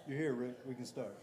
You're here, Rick. We can start.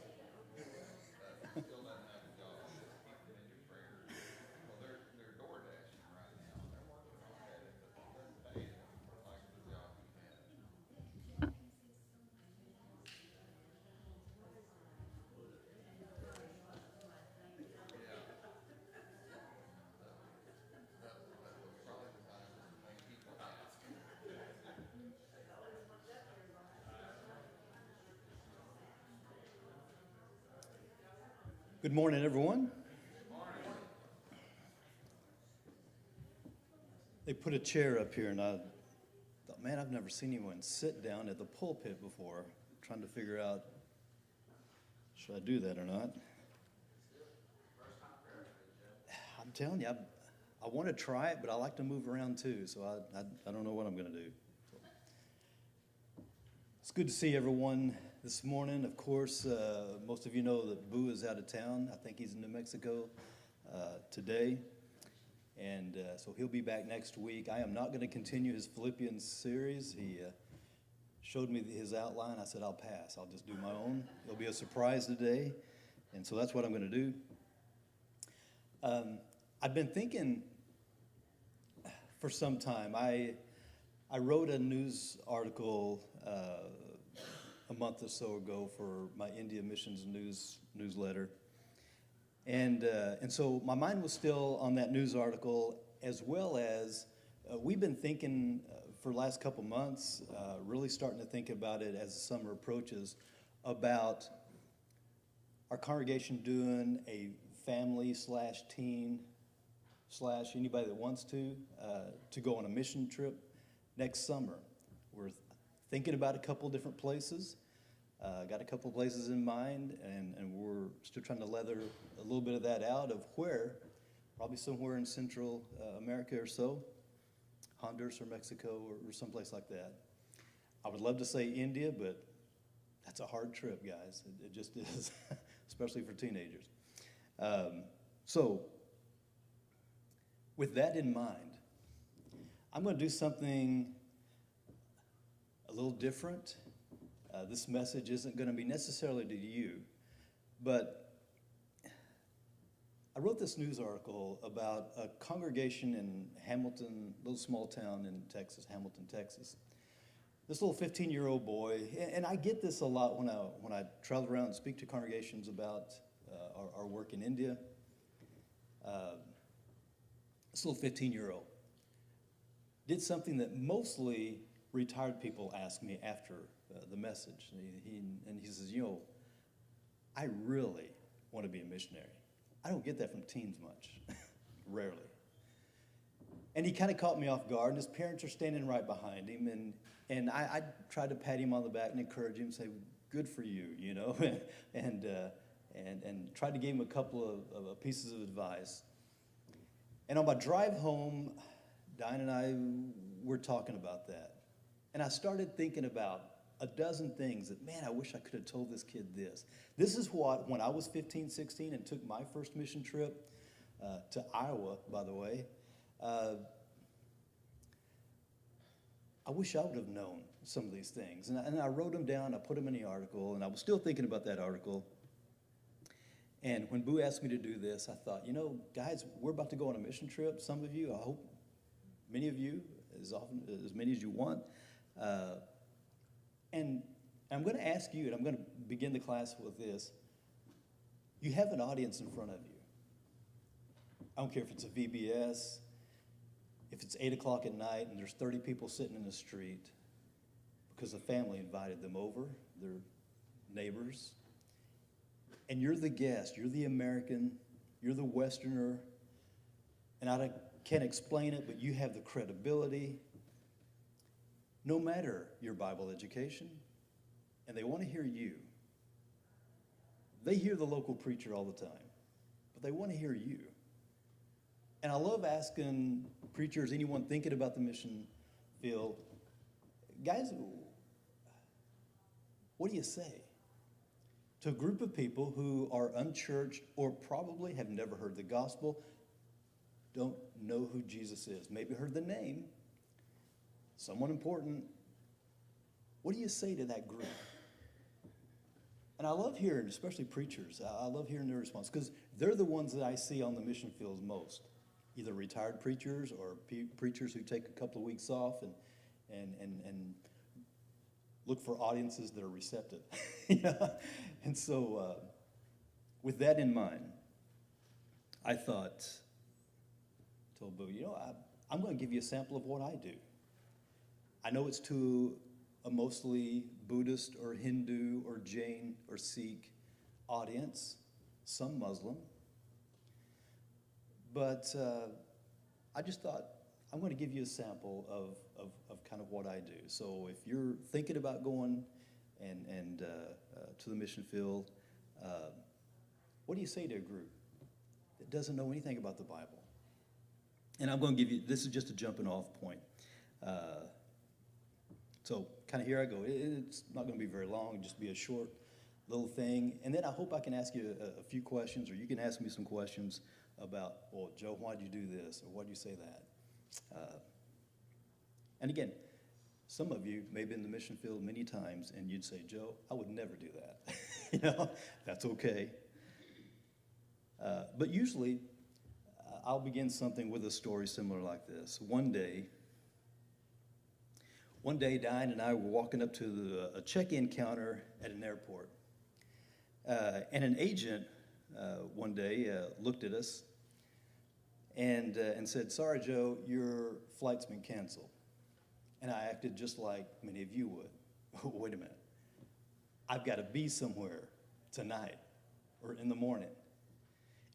Good morning, everyone. They put a chair up here, and I thought, man, I've never seen anyone sit down at the pulpit before. Trying to figure out, should I do that or not? I'm telling you, I want to try it, but I like to move around too, so I don't know what I'm going to do. It's good to see everyone this morning. Of course, most of you know that Boo is out of town. I think he's in New Mexico today. And so he'll be back next week. I am not going to continue his Philippians series. He showed me his outline. I said, I'll pass. I'll just do my own. It'll be a surprise today. And so that's what I'm going to do. I've been thinking for some time. I wrote a news article a month or so ago for my India Missions newsletter. And so my mind was still on that news article, as well as we've been thinking for the last couple months, really starting to think about it as the summer approaches, about our congregation doing a family/teen/ anybody that wants to go on a mission trip next summer. We're thinking about a couple different places. Got a couple places in mind, and we're still trying to leather a little bit of that out of where, probably somewhere in Central America or so, Honduras or Mexico or someplace like that. I would love to say India, but that's a hard trip, guys. It just is, especially for teenagers. So, with that in mind, I'm going to do something a little different. This message isn't going to be necessarily to you, but I wrote this news article about a congregation in Hamilton, a little small town in Texas, Hamilton, Texas. This little 15-year-old boy, and I get this a lot when I travel around and speak to congregations about our work in India. This little 15-year-old did something that mostly retired people ask me after the message. He says, I really want to be a missionary. I don't get that from teens much, rarely. And he kind of caught me off guard, and his parents are standing right behind him, and I tried to pat him on the back and encourage him, say, good for you, and tried to give him a couple of pieces of advice. And on my drive home, Diane and I were talking about that. And I started thinking about a dozen things that, man, I wish I could have told this kid this. This is what, when I was 15, 16 and took my first mission trip to Iowa, by the way, I wish I would have known some of these things. And I wrote them down, I put them in the article, and I was still thinking about that article. And when Boo asked me to do this, I thought, guys, we're about to go on a mission trip. Some of you, I hope many of you, as many as you want. And I'm going to ask you, and I'm going to begin the class with this. You have an audience in front of you. I don't care if it's a VBS, if it's 8 o'clock at night and there's 30 people sitting in the street because the family invited them over, their neighbors. And you're the guest, you're the American, you're the Westerner, and I can't explain it, but you have the credibility. No matter your Bible education, and they want to hear you. They hear the local preacher all the time, but they want to hear you. And I love asking preachers, anyone thinking about the mission field, guys, what do you say to a group of people who are unchurched or probably have never heard the gospel, don't know who Jesus is, maybe heard the name, someone important? What do you say to that group? And I love hearing, especially preachers, I love hearing their response because they're the ones that I see on the mission fields most. Either retired preachers or preachers who take a couple of weeks off and look for audiences that are receptive. You know? And so with that in mind, I told Boo, I'm going to give you a sample of what I do. I know it's to a mostly Buddhist or Hindu or Jain or Sikh audience, some Muslim. But I just thought, I'm going to give you a sample of kind of what I do. So if you're thinking about going and to the mission field, what do you say to a group that doesn't know anything about the Bible? And I'm going to give you, this is just a jumping off point. So kind of here I go. It's not going to be very long, just be a short little thing. And then I hope I can ask you a few questions, or you can ask me some questions about, well, Joe, why'd you do this? Or why'd you say that? And again, some of you may have been in the mission field many times, and you'd say, Joe, I would never do that. That's okay. But usually, I'll begin something with a story similar like this. One day, Diane and I were walking up to a check-in counter at an airport. And an agent one day looked at us and said, sorry, Joe, your flight's been canceled. And I acted just like many of you would. Wait a minute. I've got to be somewhere tonight or in the morning.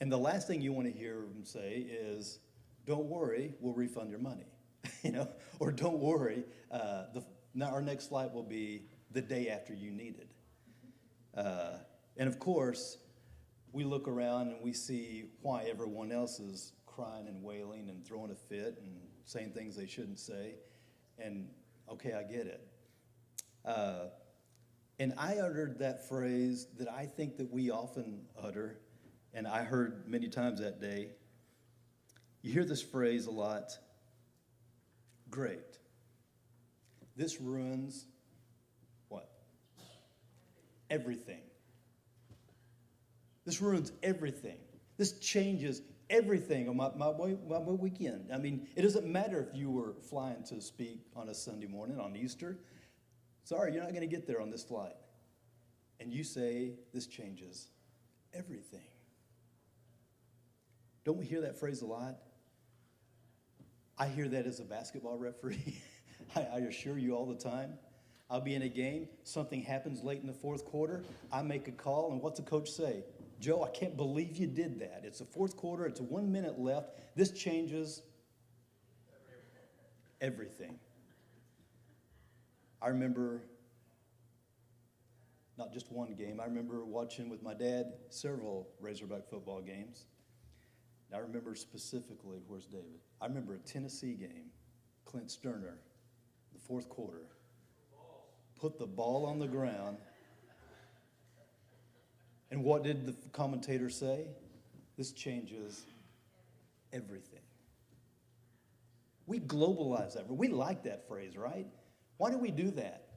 And the last thing you want to hear them say is, don't worry, we'll refund your money. Or don't worry, our next flight will be the day after you need it. And of course, we look around and we see why everyone else is crying and wailing and throwing a fit and saying things they shouldn't say. And okay, I get it. And I uttered that phrase that I think that we often utter, and I heard many times that day. You hear this phrase a lot. Great. This ruins what? Everything. This ruins everything. This changes everything on my weekend. I mean, it doesn't matter if you were flying to speak on a Sunday morning on Easter. Sorry, you're not going to get there on this flight. And you say, this changes everything. Don't we hear that phrase a lot? I hear that as a basketball referee. I assure you all the time. I'll be in a game, something happens late in the fourth quarter, I make a call, and what's the coach say? Joe, I can't believe you did that. It's the fourth quarter, it's 1 minute left. This changes everything. I remember not just one game. I remember watching with my dad several Razorback football games. I remember specifically, where's David? I remember a Tennessee game, Clint Sterner, the fourth quarter, put the ball on the ground, and what did the commentator say? This changes everything. We globalize that. We like that phrase, right? Why do we do that?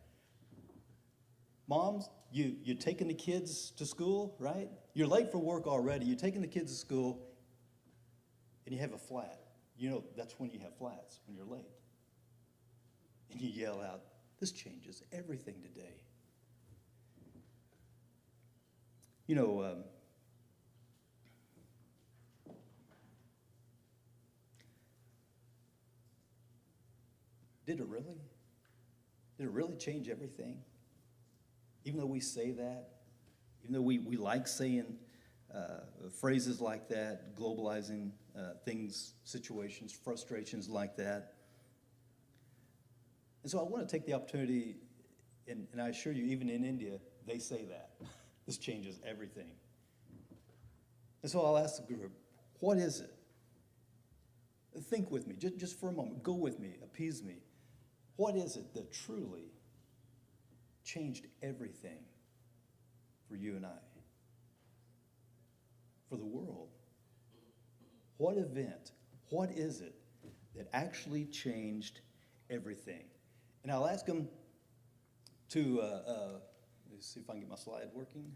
Moms, you're taking the kids to school, right? You're late for work already. You're taking the kids to school, and you have a flat. That's when you have flats, when you're late. And you yell out, this changes everything today. Did it really? Did it really change everything? Even though we say that, even though we like saying phrases like that, globalizing things, situations, frustrations like that. And so I want to take the opportunity, and I assure you, even in India, they say that. This changes everything. And so I'll ask the group, what is it? Think with me, just for a moment. Go with me, appease me. What is it that truly changed everything for you and I? For the world? What event, what is it that actually changed everything? And I'll ask them to see if I can get my slide working.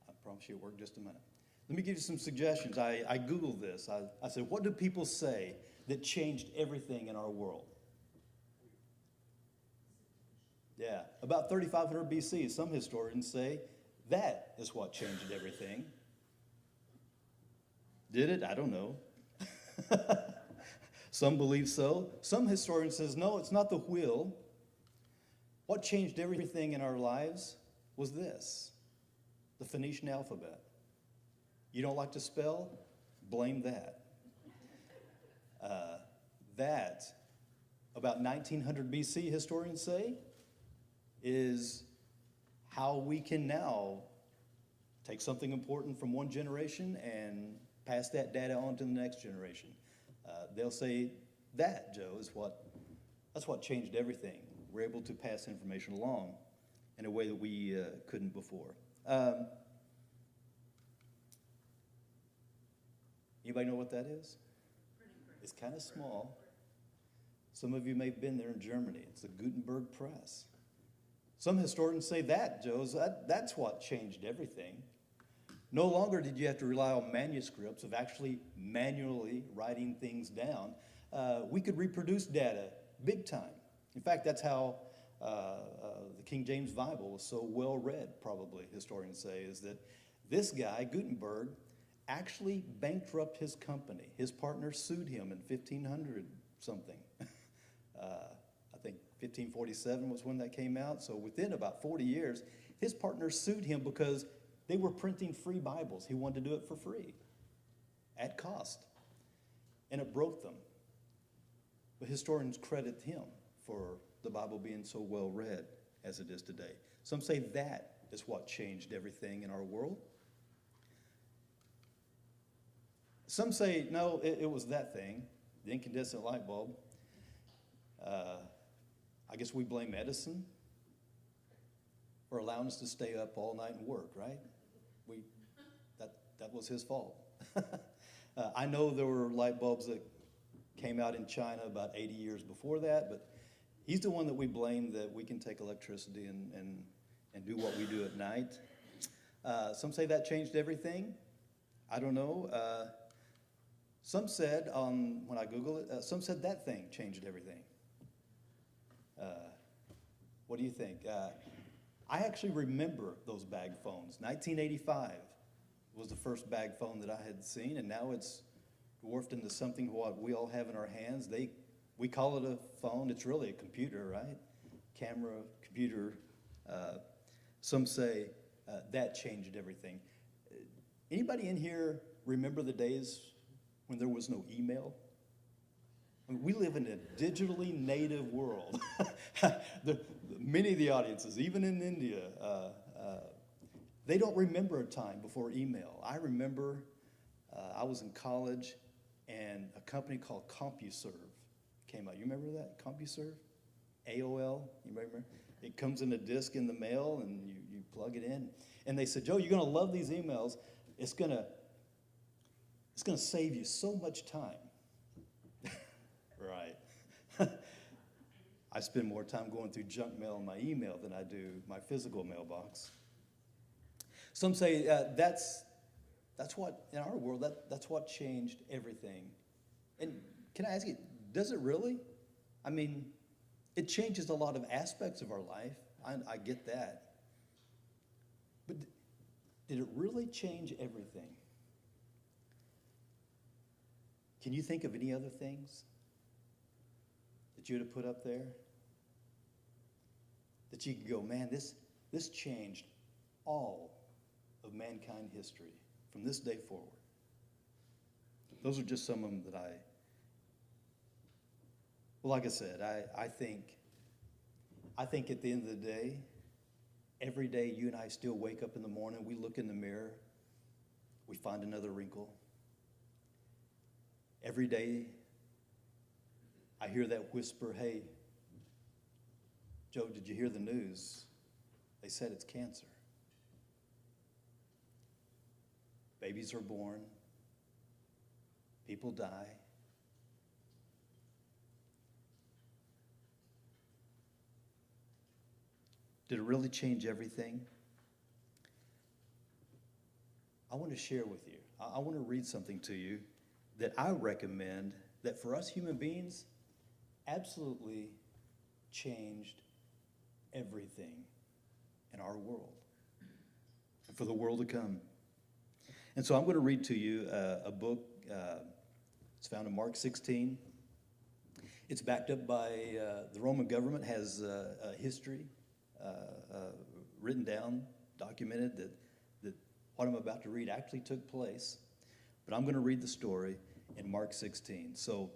I promise you it'll work just a minute. Let me give you some suggestions. I Googled this. I said, what do people say that changed everything in our world? Yeah, about 3500 BC, some historians say that is what changed everything. Did it? I don't know. Some believe so. Some historian says, no, it's not the wheel. What changed everything in our lives was this, the Phoenician alphabet. You don't like to spell? Blame that. That, about 1900 BC, historians say, is how we can now take something important from one generation and pass that data on to the next generation. They'll say that, Joe, that's what changed everything. We're able to pass information along in a way that we couldn't before. Anybody know what that is? It's kind of small. Some of you may have been there in Germany. It's the Gutenberg Press. Some historians say that, Joe, that's what changed everything. No longer did you have to rely on manuscripts of actually manually writing things down. We could reproduce data big time. In fact, that's how the King James Bible was so well read, probably, historians say, is that this guy, Gutenberg, actually bankrupted his company. His partner sued him in 1500 something. I think 1547 was when that came out. So within about 40 years, his partner sued him because they were printing free Bibles. He wanted to do it for free at cost. And it broke them. But historians credit him for the Bible being so well read as it is today. Some say that is what changed everything in our world. Some say, no, it was that thing, the incandescent light bulb. I guess we blame Edison for allowing us to stay up all night and work, right? That was his fault. I know there were light bulbs that came out in China about 80 years before that, but he's the one that we blame that we can take electricity and do what we do at night. Some say that changed everything. I don't know. Some said, when I Googled it, some said that thing changed everything. What do you think? I actually remember those bag phones. 1985 was the first bag phone that I had seen, and now it's dwarfed into something what we all have in our hands. We call it a phone. It's really a computer, right? Camera, computer. Some say that changed everything. Anybody in here remember the days when there was no email? I mean, we live in a digitally native world. Many of the audiences, even in India, they don't remember a time before email. I remember I was in college and a company called CompuServe came out. You remember that? CompuServe? AOL? You remember? It comes in a disc in the mail and you plug it in. And they said, Joe, you're going to love these emails. It's going to save you so much time. Right. I spend more time going through junk mail in my email than I do my physical mailbox. Some say that's what, in our world, that's what changed everything. And can I ask you, does it really? I mean, it changes a lot of aspects of our life. I get that. But did it really change everything? Can you think of any other things that you would have put up there? That you could go, man, this changed all of mankind history from this day forward. Those are just some of them that well, like I said, I think at the end of the day, every day you and I still wake up in the morning, we look in the mirror, we find another wrinkle. Every day, I hear that whisper, hey, Joe, did you hear the news? They said it's cancer. Babies are born. People die. Did it really change everything? I want to share with you. I want to read something to you that I recommend that for us human beings absolutely changed everything in our world and for the world to come. And so I'm going to read to you a book. It's found in Mark 16. It's backed up by the Roman government, has a history written down, documented that what I'm about to read actually took place. But I'm going to read the story in Mark 16. So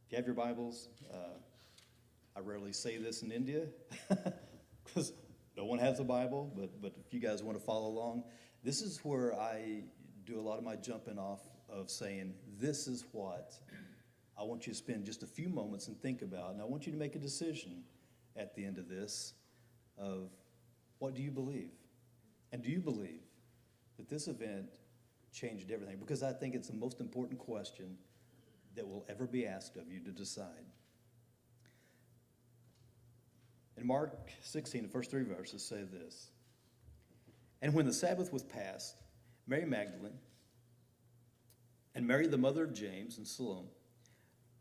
if you have your Bibles, I rarely say this in India because no one has a Bible, but if you guys want to follow along, this is where I do a lot of my jumping off of saying, this is what I want you to spend just a few moments and think about. And I want you to make a decision at the end of this of what do you believe? And do you believe that this event changed everything? Because I think it's the most important question that will ever be asked of you to decide. In Mark 16, the first 3 verses say this: "And when the Sabbath was past, Mary Magdalene and Mary, the mother of James and Salome,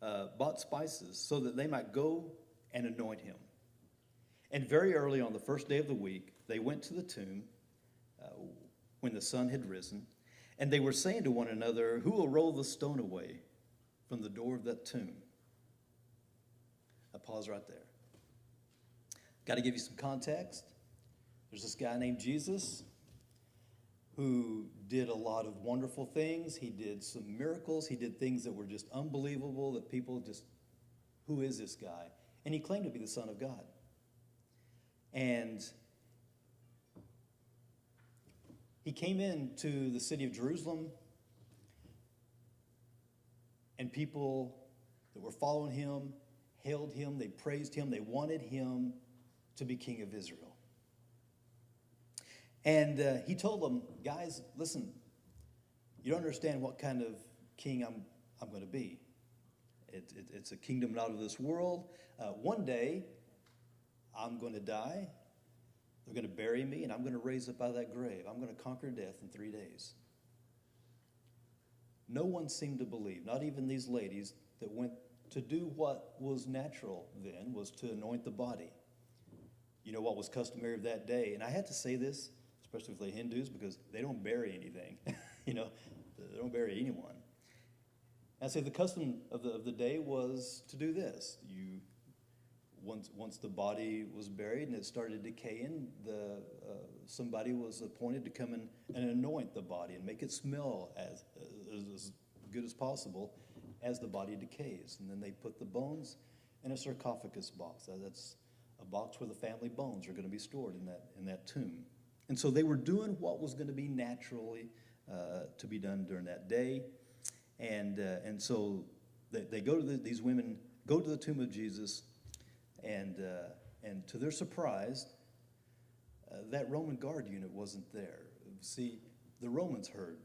bought spices so that they might go and anoint him. And very early on the first day of the week, they went to the tomb when the sun had risen, and they were saying to one another, 'Who will roll the stone away from the door of that tomb?'" I pause right there. Got to give you some context. There's this guy named Jesus who did a lot of wonderful things. He did some miracles. He did things that were just unbelievable, that people just, who is this guy? And he claimed to be the Son of God. And he came into the city of Jerusalem, and people that were following him hailed him, they praised him, they wanted him to be king of Israel. And he told them, guys, listen, you don't understand what kind of king I'm going to be. It's a kingdom not of this world. One day, I'm going to die. They're going to bury me, and I'm going to raise up out of that grave. I'm going to conquer death in 3 days. No one seemed to believe, not even these ladies that went to do what was natural then, was to anoint the body. You know what was customary of that day? And I had to say this, especially with the Hindus, because they don't bury anything. They don't bury anyone. And I say the custom of the day was to do this. Once the body was buried and it started decaying, somebody was appointed to come in and anoint the body and make it smell as good as possible as the body decays. And then they put the bones in a sarcophagus box. That's a box where the family bones are going to be stored in that tomb. And so they were doing what was going to be naturally to be done during that day. And so they go to these women go to the tomb of Jesus, and to their surprise, that Roman guard unit wasn't there. See, the Romans heard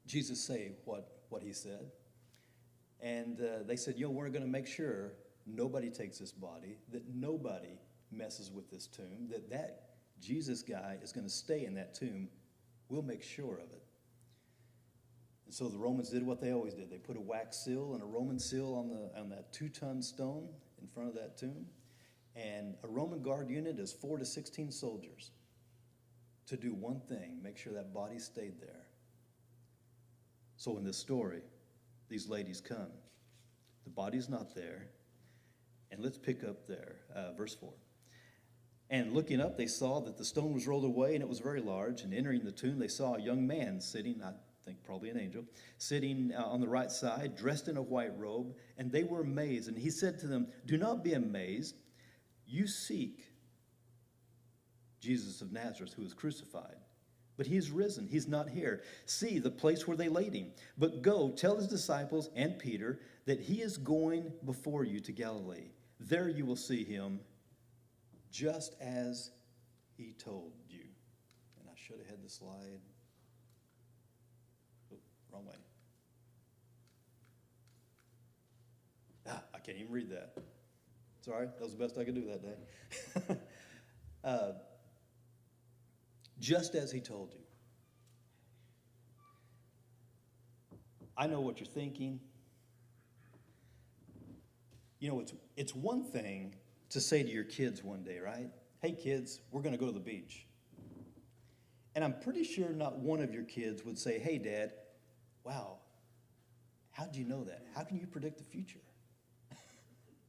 Jesus say what he said, and they said, we're going to make sure nobody takes this body, that nobody messes with this tomb, that Jesus guy is going to stay in that tomb. We'll make sure of it. And so the Romans did what they always did. They put a wax seal and a Roman seal on that 2-ton stone in front of that tomb. And a Roman guard unit is 4 to 16 soldiers to do one thing, make sure that body stayed there. So in this story, these ladies come. The body's not there. And let's pick up there, verse 4. "And looking up, they saw that the stone was rolled away, and it was very large. And entering the tomb, they saw a young man sitting, I think probably an angel, sitting on the right side, dressed in a white robe. And they were amazed. And he said to them, 'Do not be amazed. You seek Jesus of Nazareth, who was crucified. But he is risen. He's not here. See the place where they laid him. But go, tell his disciples and Peter that he is going before you to Galilee. There you will see him, just as he told you.'" And I should have had the slide. Oh, wrong way. I can't even read that. Sorry, that was the best I could do that day. Just as he told you. I know what you're thinking. You know, it's one thing to say to your kids one day, right? Hey, kids, we're going to go to the beach. And I'm pretty sure not one of your kids would say, hey, Dad, wow, how'd you know that? How can you predict the future?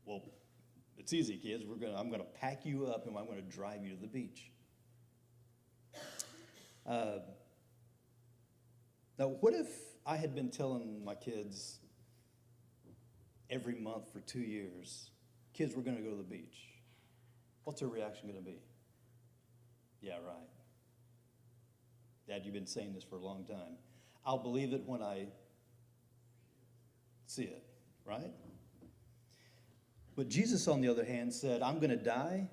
Well, it's easy, kids. I'm going to pack you up and I'm going to drive you to the beach. Now, what if I had been telling my kids every month for 2 years, kids, we're going to go to the beach? What's their reaction going to be? Yeah, right. Dad, you've been saying this for a long time. I'll believe it when I see it, right? But Jesus, on the other hand, said, I'm going to die.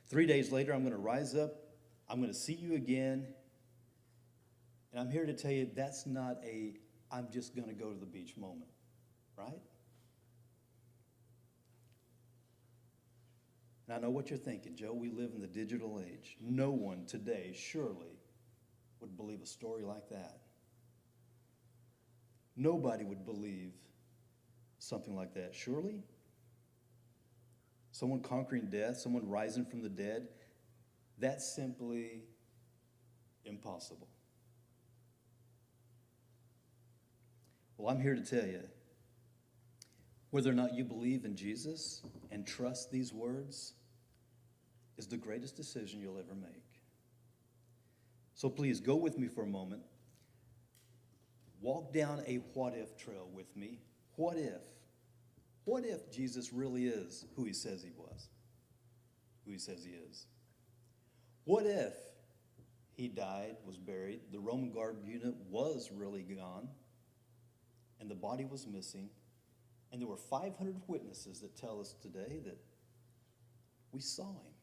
3 days later, I'm going to rise up. I'm going to see you again. And I'm here to tell you that's not I'm just going to go to the beach moment, right? And I know what you're thinking, Joe. We live in the digital age. No one today, surely, would believe a story like that. Nobody would believe something like that, surely? Someone conquering death, someone rising from the dead, that's simply impossible. Well, I'm here to tell you, whether or not you believe in Jesus and trust these words is the greatest decision you'll ever make. So please go with me for a moment. Walk down a what-if trail with me. What if? What if Jesus really is who he says he was? Who he says he is? What if he died, was buried, the Roman guard unit was really gone, and the body was missing, and there were 500 witnesses that tell us today that we saw him?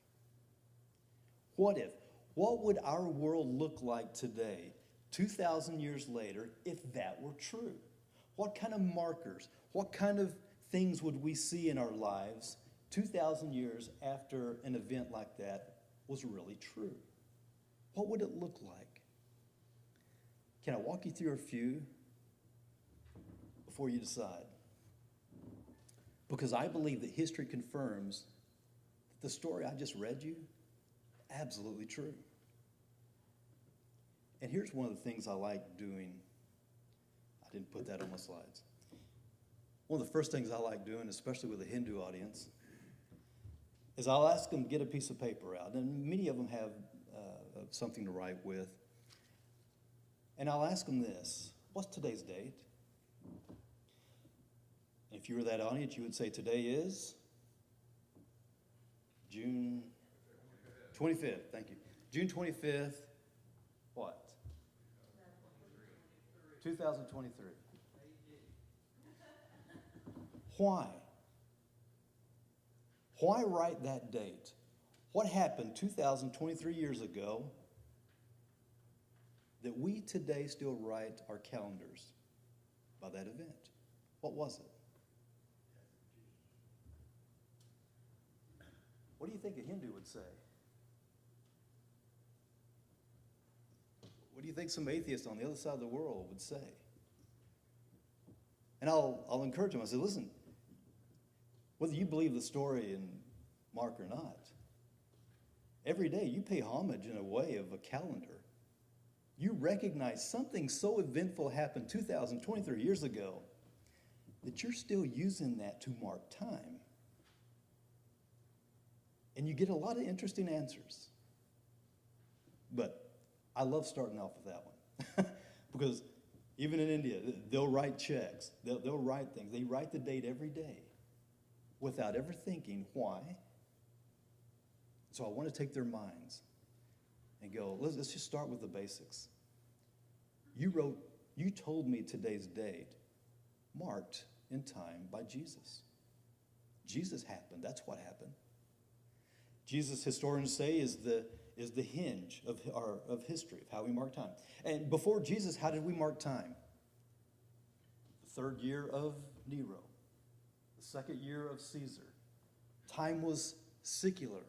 What if? What would our world look like today, 2,000 years later, if that were true? What kind of markers, what kind of things would we see in our lives 2,000 years after an event like that was really true? What would it look like? Can I walk you through a few before you decide? Because I believe that history confirms that the story I just read you, absolutely true. And here's one of the things I like doing. I didn't put that on my slides. One of the first things I like doing, especially with a Hindu audience, is I'll ask them to get a piece of paper out. And many of them have something to write with. And I'll ask them this: what's today's date? And if you were that audience, you would say today is June 25th. Thank you. June 25th, what? 2023. Why? Why write that date? What happened 2,023 years ago that we today still write our calendars by that event? What was it? What do you think a Hindu would say? What do you think some atheist on the other side of the world would say? And I'll encourage them. I say, listen, whether you believe the story in Mark or not, every day you pay homage in a way of a calendar. You recognize something so eventful happened 2,023 years ago that you're still using that to mark time. And you get a lot of interesting answers. But I love starting off with that one. Because even in India, they'll write checks. They'll write things. They write the date every day without ever thinking why. So I want to take their minds and go, let's just start with the basics. You told me today's date marked in time by Jesus. Jesus happened. That's what happened. Jesus, historians say, is the hinge of history, of how we mark time. And before Jesus, how did we mark time? The 3rd year of Nero, the 2nd year of Caesar. Time was secular.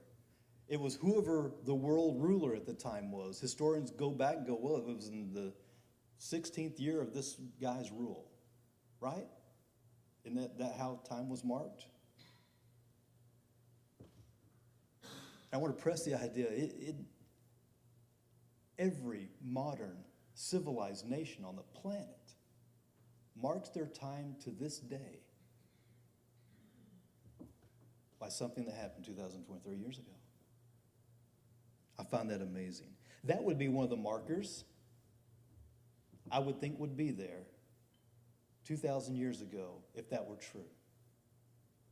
It was whoever the world ruler at the time was. Historians go back and go, well, it was in the 16th year of this guy's rule, right? Isn't that how time was marked? I want to press the idea, every modern civilized nation on the planet marks their time to this day by something that happened 2,023 years ago. I find that amazing. That would be one of the markers I would think would be there 2,000 years ago if that were true.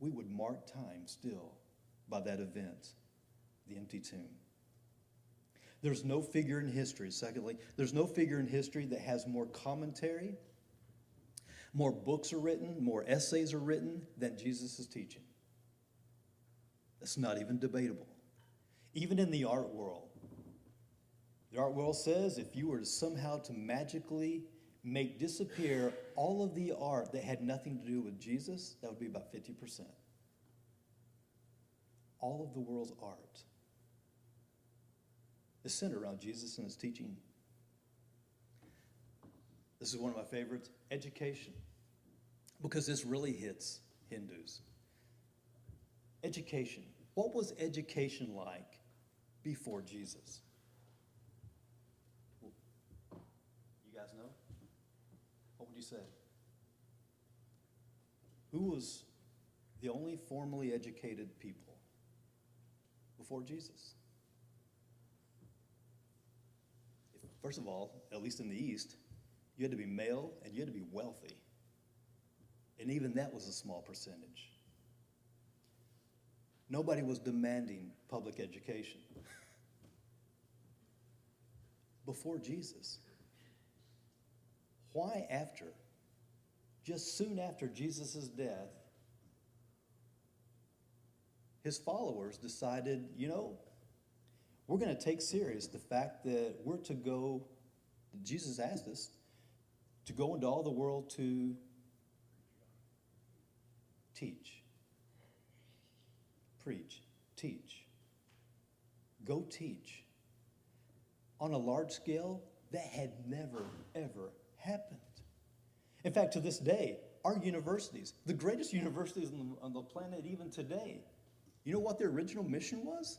We would mark time still by that event, the empty tomb. There's no figure in history, secondly, there's no figure in history that has more commentary, more books are written, more essays are written than Jesus' teaching. That's not even debatable. Even in the art world says if you were to somehow to magically make disappear all of the art that had nothing to do with Jesus, that would be about 50%. All of the world's art is centered around Jesus and his teaching. This is one of my favorites, education, because this really hits Hindus. Education. What was education like before Jesus? You guys know? What would you say? Who was the only formally educated people before Jesus? First of all, at least in the East, you had to be male and you had to be wealthy. And even that was a small percentage. Nobody was demanding public education before Jesus. Why after? Just soon after Jesus' death, his followers decided, we're going to take serious the fact that we're to go, Jesus asked us, to go into all the world to teach. Preach, teach, go teach. On a large scale, that had never, ever happened. In fact, to this day, our universities, the greatest universities on the planet even today, you know what their original mission was?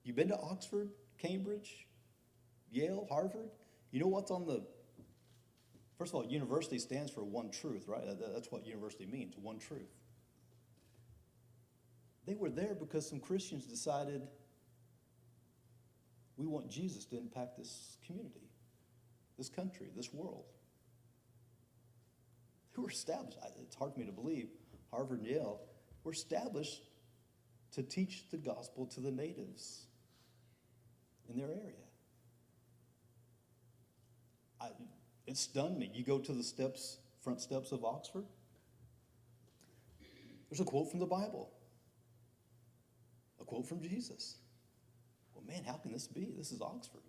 You been to Oxford, Cambridge, Yale, Harvard? You know what's on the, first of all, university stands for one truth, right? That's what university means, one truth. They were there because some Christians decided we want Jesus to impact this community, this country, this world. They were established. It's hard for me to believe. Harvard and Yale were established to teach the gospel to the natives in their area. It stunned me. You go to the front steps of Oxford, there's a quote from the Bible. A quote from Jesus. Well, man, how can this be? This is Oxford.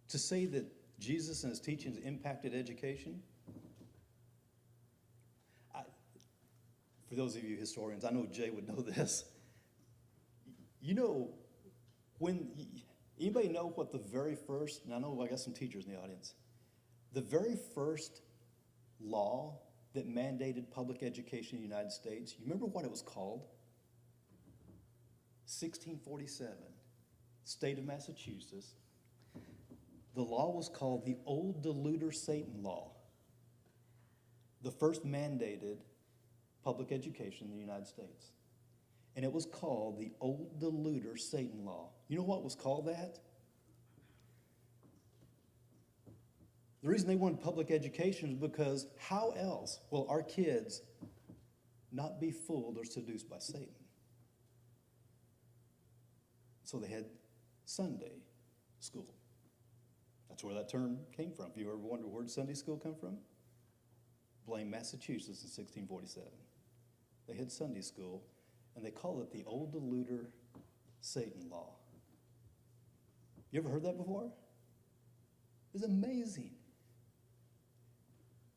To say that Jesus and his teachings impacted education, for those of you historians, I know Jay would know this. Anybody know what the very first, and I know I got some teachers in the audience, the very first law that mandated public education in the United States, you remember what it was called? 1647, state of Massachusetts. The law was called the Old Deluder Satan Law. The first mandated public education in the United States. And it was called the Old Deluder Satan Law. You know what was called that? The reason they wanted public education is because how else will our kids not be fooled or seduced by Satan? So they had Sunday school. That's where that term came from. If you ever wondered where did Sunday school come from? Blame Massachusetts in 1647. They had Sunday school, and they called it the Old Deluder Satan Law. You ever heard that before? It's amazing.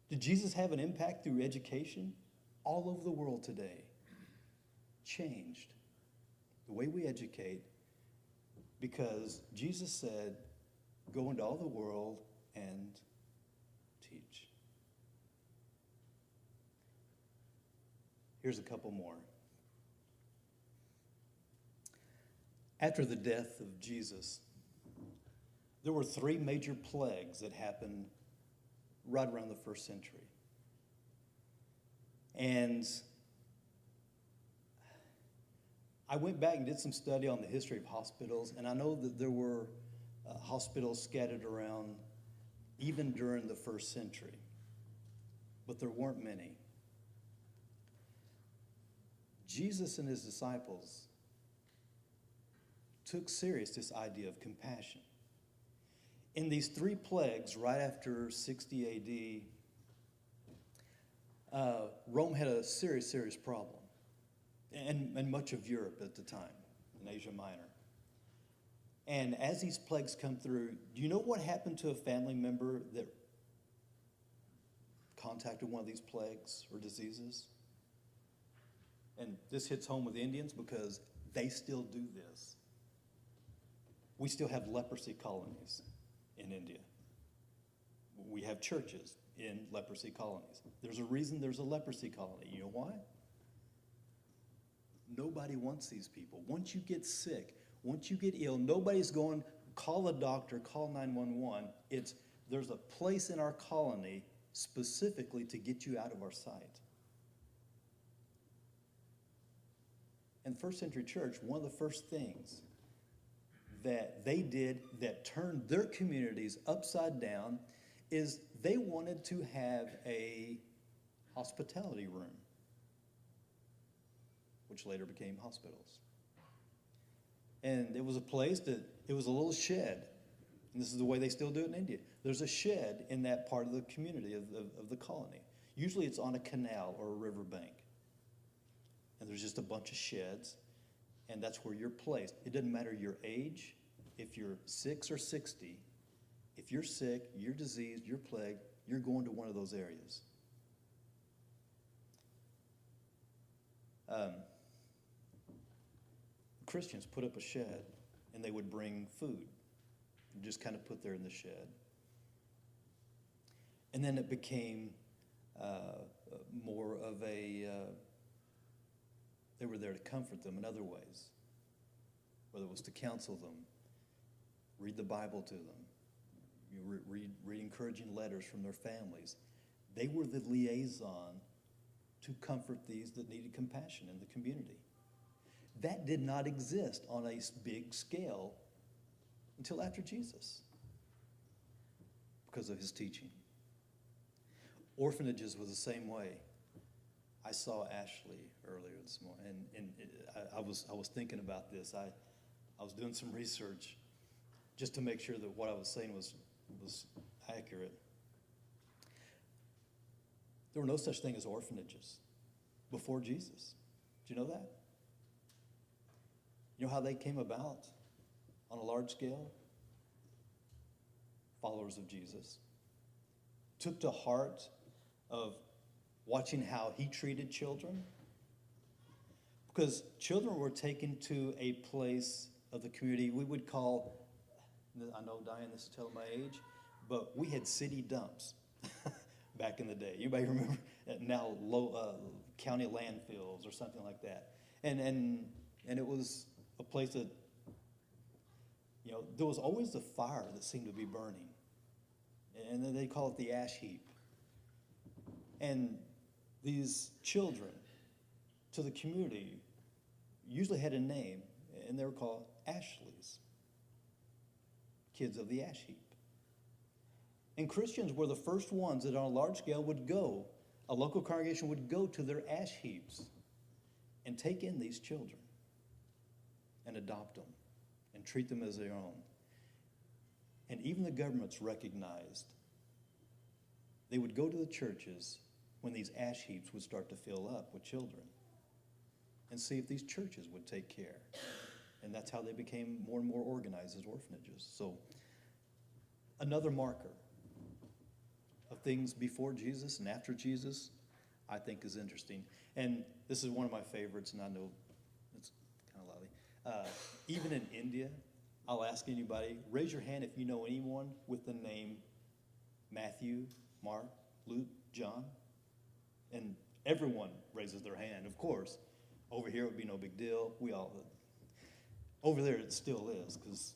Did Jesus have an impact through education? All over the world today, changed. The way we educate, because Jesus said, go into all the world and teach. Here's a couple more. After the death of Jesus, there were 3 major plagues that happened right around the first century. And I went back and did some study on the history of hospitals, and I know that there were hospitals scattered around even during the first century, but there weren't many. Jesus and his disciples took serious this idea of compassion. In these 3 plagues, right after 60 AD, Rome had a serious problem, and much of Europe at the time, in Asia Minor. And as these plagues come through, do you know what happened to a family member that contacted one of these plagues or diseases? And this hits home with Indians because they still do this. We still have leprosy colonies in India. We have churches in leprosy colonies. There's a reason there's a leprosy colony. You know why? Nobody wants these people. Once you get sick, once you get ill, nobody's going, call a doctor, call 911. There's a place in our colony specifically to get you out of our sight. In the first century church, one of the first things that they did that turned their communities upside down is they wanted to have a hospitality room, which later became hospitals. And it was a place it was a little shed. And this is the way they still do it in India. There's a shed in that part of the community, of the colony. Usually it's on a canal or a riverbank. And there's just a bunch of sheds, and that's where you're placed. It doesn't matter your age, if you're 6 or 60. If you're sick, you're diseased, you're plagued, you're going to one of those areas. Christians put up a shed, and they would bring food and just kind of put there in the shed. And then it became more of they were there to comfort them in other ways, whether it was to counsel them, read the Bible to them, read encouraging letters from their families. They were the liaison to comfort these that needed compassion in the community. That did not exist on a big scale until after Jesus because of his teaching. Orphanages were the same way. I saw Ashley earlier this morning, and I was thinking about this. I was doing some research just to make sure that what I was saying was accurate. There were no such thing as orphanages before Jesus. Do you know that? You know how they came about on a large scale? Followers of Jesus took to heart of watching how he treated children. Because children were taken to a place of the community we would call, I know, Diane, this is telling my age, but we had city dumps back in the day. Anybody remember? Now county landfills or something like that. And it was a place that, there was always a fire that seemed to be burning. And then they call it the ash heap. And these children to the community usually had a name, and they were called Ashleys, kids of the ash heap. And Christians were the first ones that on a large scale a local congregation would go to their ash heaps and take in these children and adopt them and treat them as their own. And even the governments recognized they would go to the churches when these ash heaps would start to fill up with children and see if these churches would take care. And that's how they became more and more organized as orphanages. So another marker of things before Jesus and after Jesus, I think, is interesting. And this is one of my favorites, and I know Even in India, I'll ask anybody, raise your hand if you know anyone with the name Matthew, Mark, Luke, John. And everyone raises their hand, of course. Over here it would be no big deal. Over there it still is, because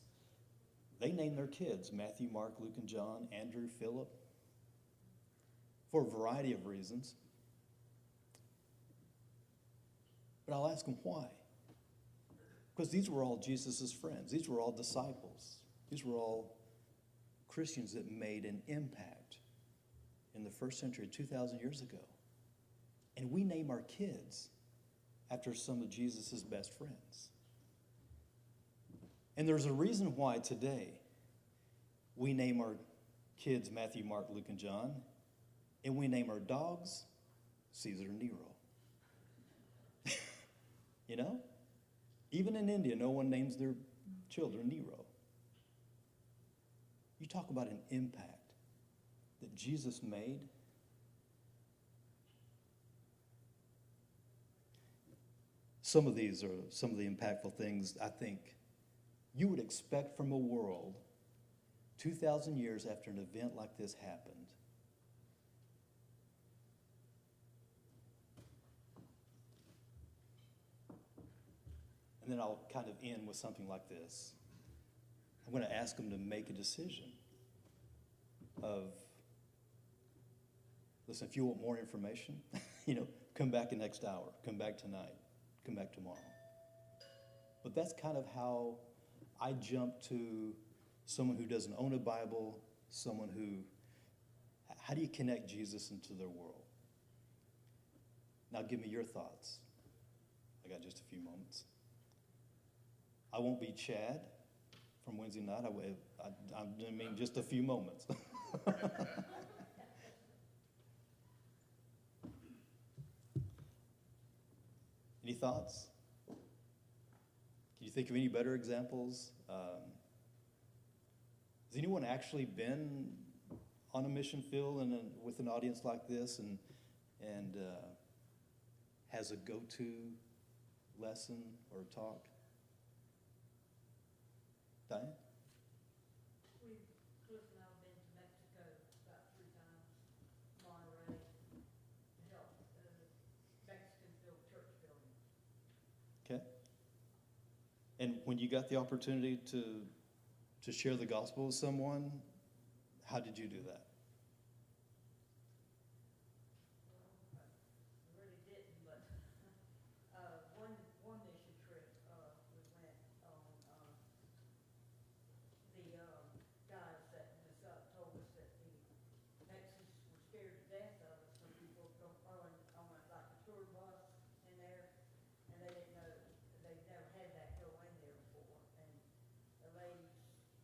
they name their kids Matthew, Mark, Luke, and John, Andrew, Philip, for a variety of reasons. But I'll ask them why. Because these were all Jesus' friends. These were all disciples. These were all Christians that made an impact in the first century, 2,000 years ago. And we name our kids after some of Jesus' best friends. And there's a reason why today we name our kids Matthew, Mark, Luke, and John, and we name our dogs Caesar and Nero. You know? Even in India, no one names their children Nero. You talk about an impact that Jesus made. Some of these are some of the impactful things I think you would expect from a world 2,000 years after an event like this happened. And then I'll kind of end with something like this. I'm going to ask them to make a decision of, listen, if you want more information, come back the next hour, come back tonight, come back tomorrow. But that's kind of how I jump to someone who doesn't own a Bible, someone who, how do you connect Jesus into their world? Now give me your thoughts. I got just a few moments. I won't be Chad from Wednesday night. I mean just a few moments. Any thoughts? Can you think of any better examples? Has anyone actually been on a mission field and with an audience like this and has a go-to lesson or talk? Diane? Cliff and I have been to Mexico about 3 times, Monterrey, to help the Mexicans build church buildings. Okay. And when you got the opportunity to share the gospel with someone, how did you do that? I really didn't, but one mission trip, we went on, the guy setting us up told us that the Mexicans were scared to death of us when people go on like a tour bus in there, and they didn't know, they'd never had that go in there before, and the ladies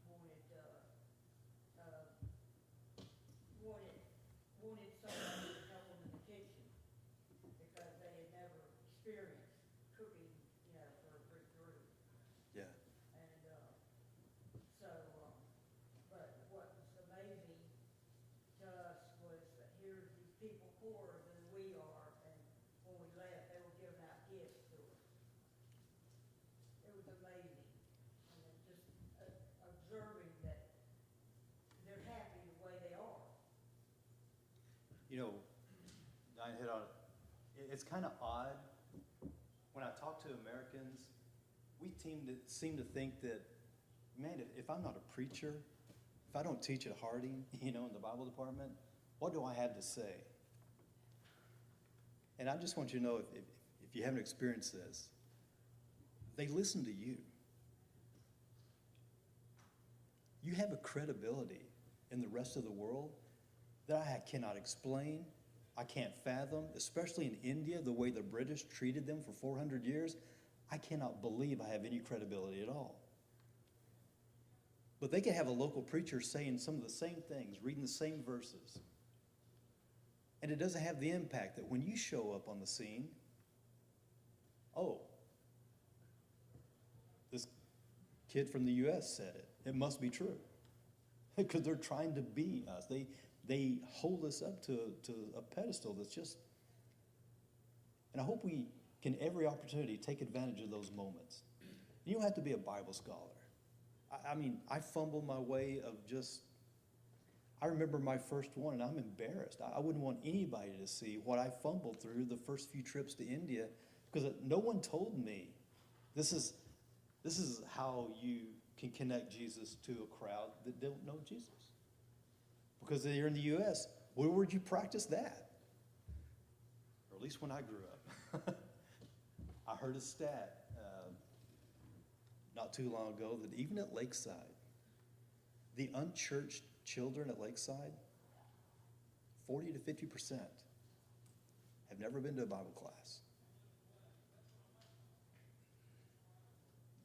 wanted wanted somebody to help them in the kitchen because they had never experienced cooking, for a big group. Yeah. And but what was amazing to us was that here's these people poorer than we are, and when we left, they were giving out gifts to us. It was amazing, and then just observing that they're happy the way they are. Diane hit on it. It's kind of odd. When I talk to Americans, we seem to think that, man, if I'm not a preacher, if I don't teach at Harding, in the Bible department, what do I have to say? And I just want you to know, if you haven't experienced this, they listen to you. You have a credibility in the rest of the world that I cannot explain, I can't fathom, especially in India, the way the British treated them for 400 years. I cannot believe I have any credibility at all. But they can have a local preacher saying some of the same things, reading the same verses. And it doesn't have the impact that when you show up on the scene, oh, this kid from the U.S. said it. It must be true. Because they're trying to be us. They hold us up to a pedestal that's just... And I hope we can, every opportunity, take advantage of those moments. You don't have to be a Bible scholar. I mean, I fumbled my way of just, I remember my first one, and I'm embarrassed. I wouldn't want anybody to see what I fumbled through the first few trips to India, because no one told me this is how you can connect Jesus to a crowd that don't know Jesus. Because you're in the U.S., where would you practice that? Or at least when I grew up. I heard a stat not too long ago that even at Lakeside, the unchurched children at Lakeside, 40 to 50% have never been to a Bible class.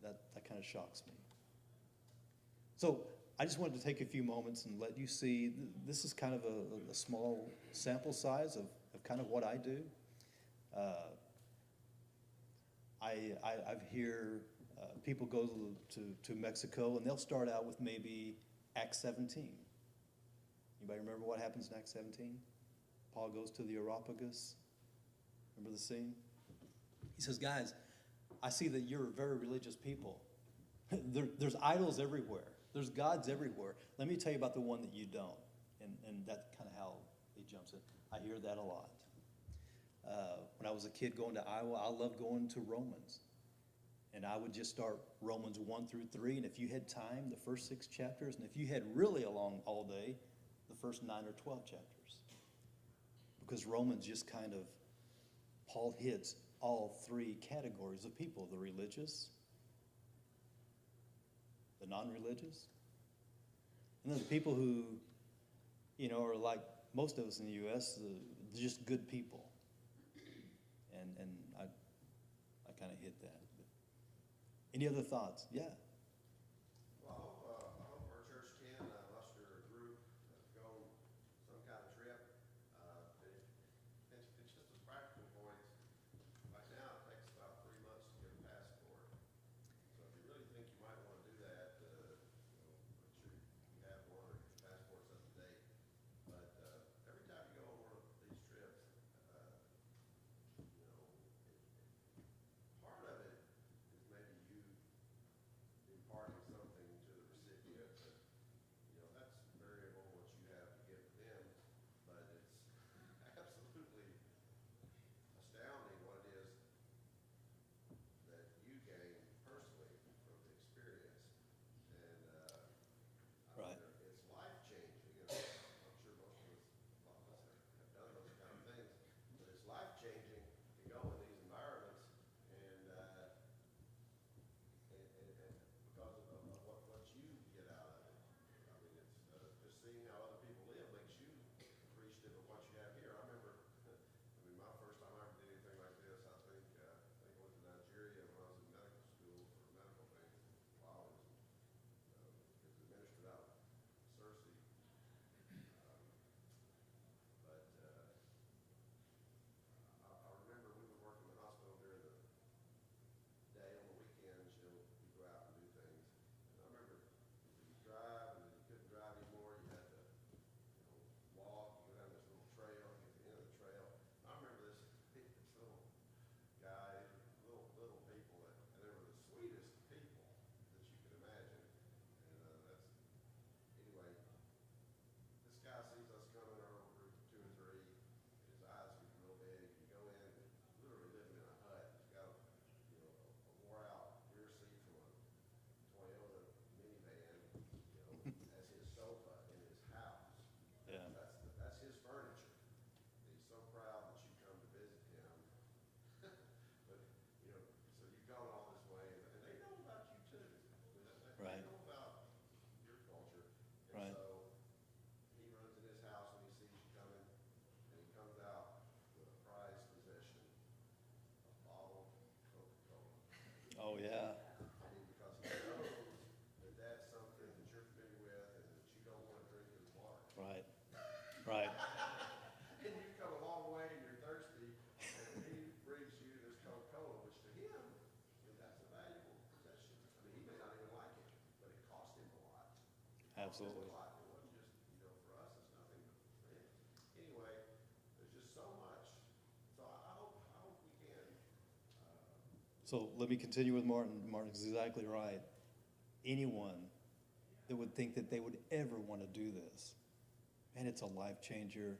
That kind of shocks me. So I just wanted to take a few moments and let you see, this is kind of a small sample size of kind of what I do. I've hear people go to Mexico, and they'll start out with maybe Acts 17. Anybody remember what happens in Acts 17? Paul goes to the Areopagus. Remember the scene? He says, guys, I see that you're very religious people. There's idols everywhere. There's gods everywhere. Let me tell you about the one that you don't. And that's kind of how he jumps in. I hear that a lot. When I was a kid going to Iowa, I loved going to Romans. And I would just start Romans 1 through 3. And if you had time, the first 6 chapters. And if you had really a long all day, the first 9 or 12 chapters. Because Romans just kind of, Paul hits all 3 categories of people: the religious, the non-religious, and then the people who, are like most of us in the U.S., just good people. And I kind of hit that. But any other thoughts? Yeah. Well, I hope our church can muster a group to go some kind of trip. It's just a practical point. Right now, it takes about 3 months to get a passport. So if you really think you might want to do that, make sure you have one or your passport's up to date. But every time you go on one of these trips, part of it is maybe you imparting something to the recipient, but that's variable what you have to give to them. But it's absolutely astounding what it is that you gain personally from the experience. And Right. it's life changing. I'm sure most of us, a lot of us have done those kind of things, but it's life changing to go in these environments and because of what you get out of it. I mean, it's just seeing how other people live makes you appreciative of what you have here. I remember, my first time I ever did anything like this, I think I went to Nigeria when I was in medical school for medical things while I was administered out of Cersei. But I remember we would work in the hospital during the day. On the weekends, we go out and do things. And I remember you drive, and then you couldn't drive anymore. You had to walk. You go down this little trail, get to the end of the trail. I remember this little guy, little people, and they were the sweetest people that you could imagine. And anyway, this guy sees us coming, our group of 2 or 3. His eyes get real big. You go in, and literally living in a hut. He's got a wore out rear seat from a Toyota minivan, as his sofa in his house. Yeah. That's his furniture. He's so proud that you come to visit him. But so you've gone all this way, and they know about you too. They Right. know about your culture. And Right. so he runs in his house when he sees you coming, and he comes out with a prized possession, a bottle of Coca-Cola. Oh, yeah. I mean, because he knows that that's something that you're familiar with and that you don't want to drink his water. Right. Right. And you come a long way and you're thirsty, and he brings you this Coca-Cola, which to him, that's a valuable possession. I mean, he may not even like it, but it cost him a lot. Absolutely. It wasn't just, for us, it's nothing, but for him. Anyway, there's just so much. So I hope we can. So let me continue with Martin. Martin's exactly right. Anyone that would think that they would ever want to do this, man, it's a life changer.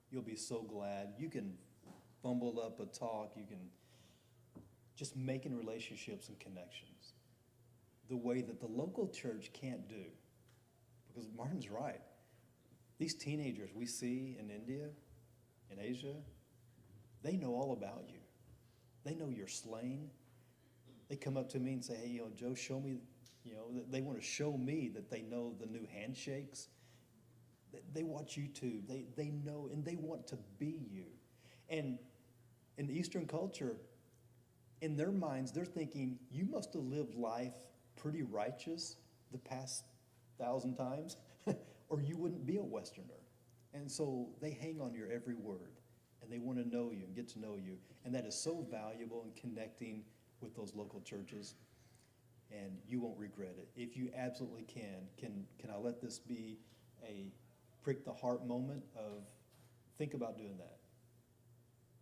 You'll be so glad. You can fumble up a talk. You can just making relationships and connections the way that the local church can't do. Because Martin's right. These teenagers we see in India, in Asia, they know all about you. They know your slang. They come up to me and say, hey, Joe, show me, they want to show me that they know the new handshakes. They watch YouTube. They know, and they want to be you. And in Eastern culture, in their minds, they're thinking, you must have lived life pretty righteous the past 1,000 times, or you wouldn't be a Westerner. And so they hang on your every word, and they want to know you and get to know you. And that is so valuable in connecting with those local churches, and you won't regret it. If you absolutely can I let this be a prick the heart moment of think about doing that.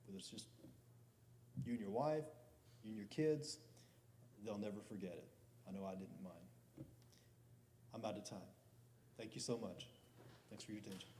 Whether it's just you and your wife, you and your kids, they'll never forget it. I know I didn't mind. I'm out of time. Thank you so much. Thanks for your attention.